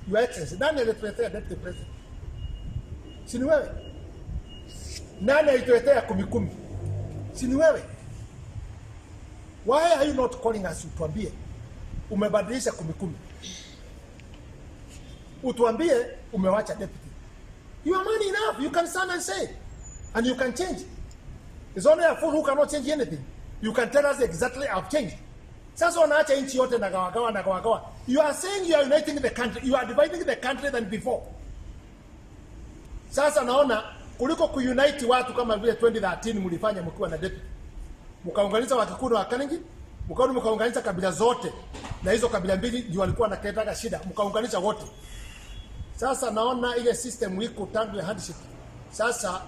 Your Excellency, nani alituletea deputy president? Si ni wewe? Nani alituletea 10-10? Si ni wewe? Why are you not calling us utuambie umebadilisha 10-10? Utuambie umewacha deputy. You are man enough, you can stand and say, and you can change. It's only a fool who cannot change anything. You can tell us exactly I've changed. Sasa wanaacha nchi yote na gawa. You are saying you are uniting the country. You are dividing the country than before. Sasa naona kuliko kuunite watu kama vile 2013 mlifanya mkiwa na deputy. Mkaunganisha Wakikuyu wa Kalenjin, mkaunganisha kabila zote. Na hizo kabila mbili ndio walikuwa wanaketaka shida, mkaunganisha wote. Sasa naona ile system iko tangu ya handshake. Sasa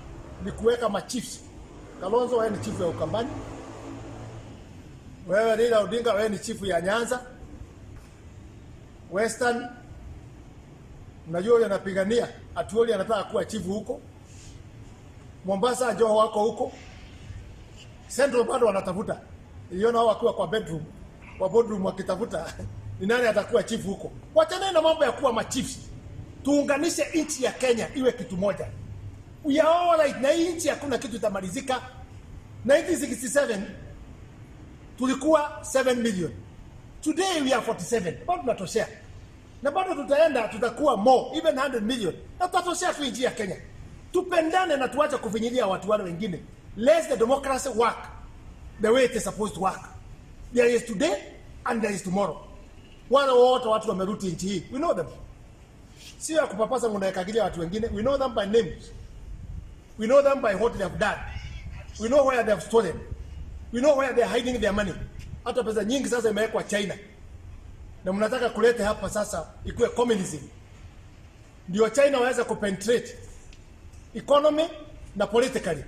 ni kuweka machiefs. Kalonzo wewe ni chief ya Ukambani. Wewe Raila Odinga wewe ni chief ya Nyanza. Western unajua yule anapigania, Atuoli anataka kuwa chief huko. Mombasa Joho wako huko. Central bado wanatafuta. Iliona hao wakiwa kwa bedroom, kwa boardroom wakitafuta ni nani atakuwa chief huko. Wachana na mambo ya kuwa machiefs. Tuunganishe nchi ya Kenya iwe kitu moja. We are all right, na nchi hakuna kitu itamalizika. 1967 tulikuwa 7 million. Today we are 47. Bado tunatoshea. Na bado tutakuwa more, even 100 million. Na tutatoshea tu nchi ya Kenya. Tupendane na tuache kufinyilia watu wale wengine. Let the democracy work the way it is supposed to work. There is today and there is tomorrow. Wale wote watu wameruti nchi hii. We know them. Sio ya kupapasa mnaekagilia watu wengine. We know them by names. We know them by what they have done. We know where they have stolen. We know where they are hiding their money. Hata pesa nyingi sasa imewekwa China. Na mnataka kuleta hapa sasa ikuwe communism. Ndio China waweza kupenetrate economy na politically.